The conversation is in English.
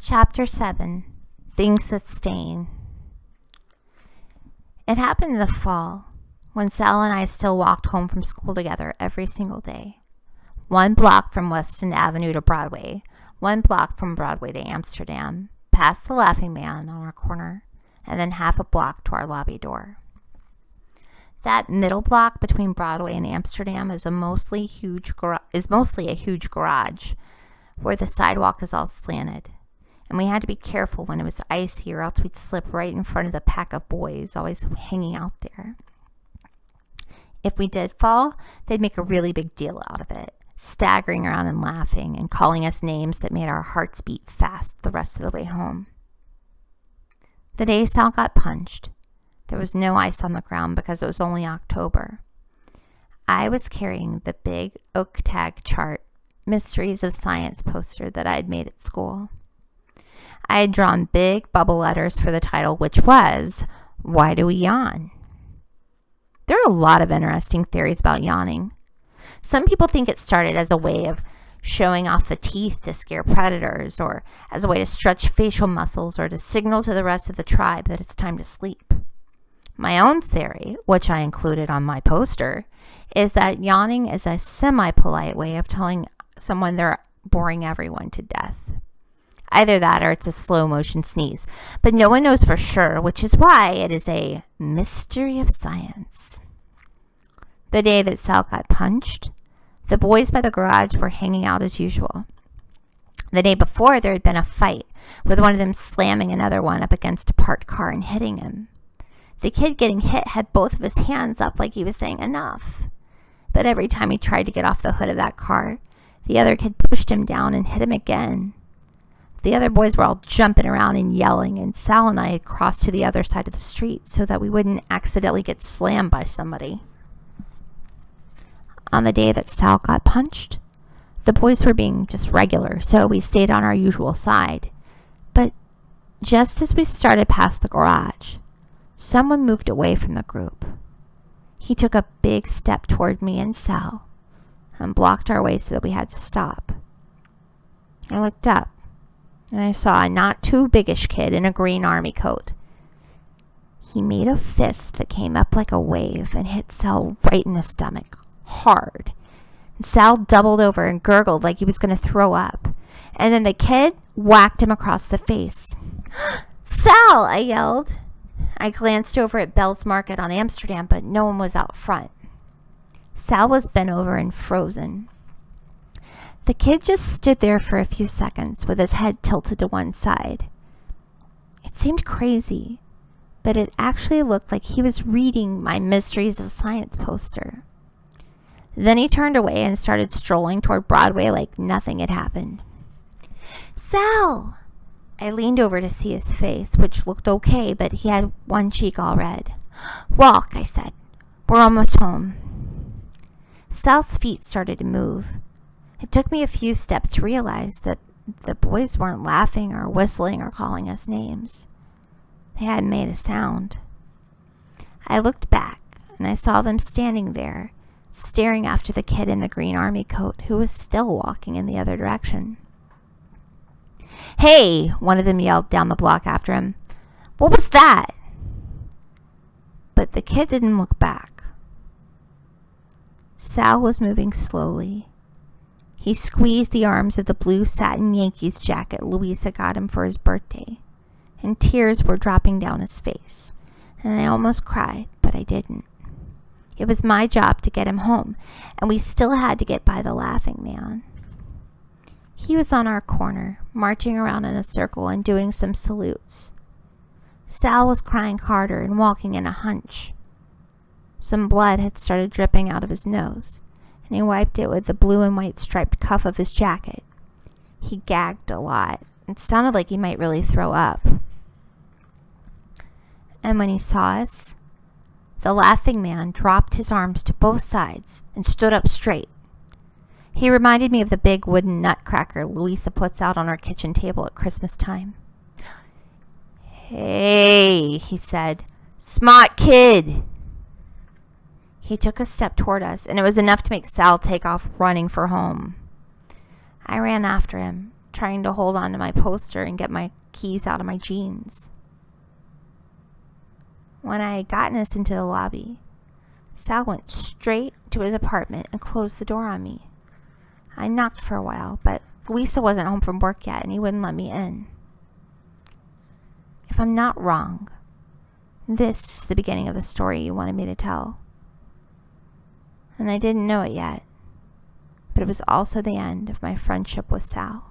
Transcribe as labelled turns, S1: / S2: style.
S1: Chapter 7. Things That Stain. It happened in the fall, when Sal and I still walked home from school together every single day. 1 block from Weston Avenue to Broadway, 1 block from Broadway to Amsterdam, past the Laughing Man on our corner, and then half a block to our lobby door. That middle block between Broadway and Amsterdam is mostly a huge garage where the sidewalk is all slanted. And we had to be careful when it was icy or else we'd slip right in front of the pack of boys always hanging out there. If we did fall, they'd make a really big deal out of it, staggering around and laughing and calling us names that made our hearts beat fast the rest of the way home. The day Sal got punched, there was no ice on the ground because it was only October. I was carrying the big oak tag chart Mysteries of Science poster that I had made at school. I had drawn big bubble letters for the title, which was, Why Do We Yawn? There are a lot of interesting theories about yawning. Some people think it started as a way of showing off the teeth to scare predators, or as a way to stretch facial muscles, or to signal to the rest of the tribe that it's time to sleep. My own theory, which I included on my poster, is that yawning is a semi-polite way of telling someone they're boring everyone to death. Either that or it's a slow motion sneeze, but no one knows for sure, which is why it is a mystery of science. The day that Sal got punched, the boys by the garage were hanging out as usual. The day before, there had been a fight, with one of them slamming another one up against a parked car and hitting him. The kid getting hit had both of his hands up like he was saying enough. But every time he tried to get off the hood of that car, the other kid pushed him down and hit him again. The other boys were all jumping around and yelling, and Sal and I had crossed to the other side of the street so that we wouldn't accidentally get slammed by somebody. On the day that Sal got punched, the boys were being just regular, so we stayed on our usual side. But just as we started past the garage, someone moved away from the group. He took a big step toward me and Sal and blocked our way so that we had to stop. I looked up, and I saw a not too biggish kid in a green army coat. He made a fist that came up like a wave and hit Sal right in the stomach, hard. And Sal doubled over and gurgled like he was going to throw up. And then the kid whacked him across the face. "Sal!" I yelled. I glanced over at Bell's Market on Amsterdam, but no one was out front. Sal was bent over and frozen. The kid just stood there for a few seconds with his head tilted to one side. It seemed crazy, but it actually looked like he was reading my Mysteries of Science poster. Then he turned away and started strolling toward Broadway like nothing had happened. "Sal!" I leaned over to see his face, which looked okay, but he had one cheek all red. "Walk," I said. "We're almost home." Sal's feet started to move. It took me a few steps to realize that the boys weren't laughing or whistling or calling us names. They hadn't made a sound. I looked back, and I saw them standing there, staring after the kid in the green army coat who was still walking in the other direction. "Hey!" one of them yelled down the block after him. "What was that?" But the kid didn't look back. Sal was moving slowly. He squeezed the arms of the blue satin Yankees jacket Louisa got him for his birthday, and tears were dropping down his face, and I almost cried, but I didn't. It was my job to get him home, and we still had to get by the Laughing Man. He was on our corner, marching around in a circle and doing some salutes. Sal was crying harder and walking in a hunch. Some blood had started dripping out of his nose, and he wiped it with the blue and white striped cuff of his jacket. He gagged a lot. It sounded like he might really throw up. And when he saw us, the Laughing Man dropped his arms to both sides and stood up straight. He reminded me of the big wooden nutcracker Louisa puts out on our kitchen table at Christmas time. "Hey," he said. "Smart kid." He took a step toward us, and it was enough to make Sal take off running for home. I ran after him, trying to hold on to my poster and get my keys out of my jeans. When I had gotten us into the lobby, Sal went straight to his apartment and closed the door on me. I knocked for a while, but Louisa wasn't home from work yet and he wouldn't let me in. If I'm not wrong, this is the beginning of the story you wanted me to tell. And I didn't know it yet, but it was also the end of my friendship with Sal.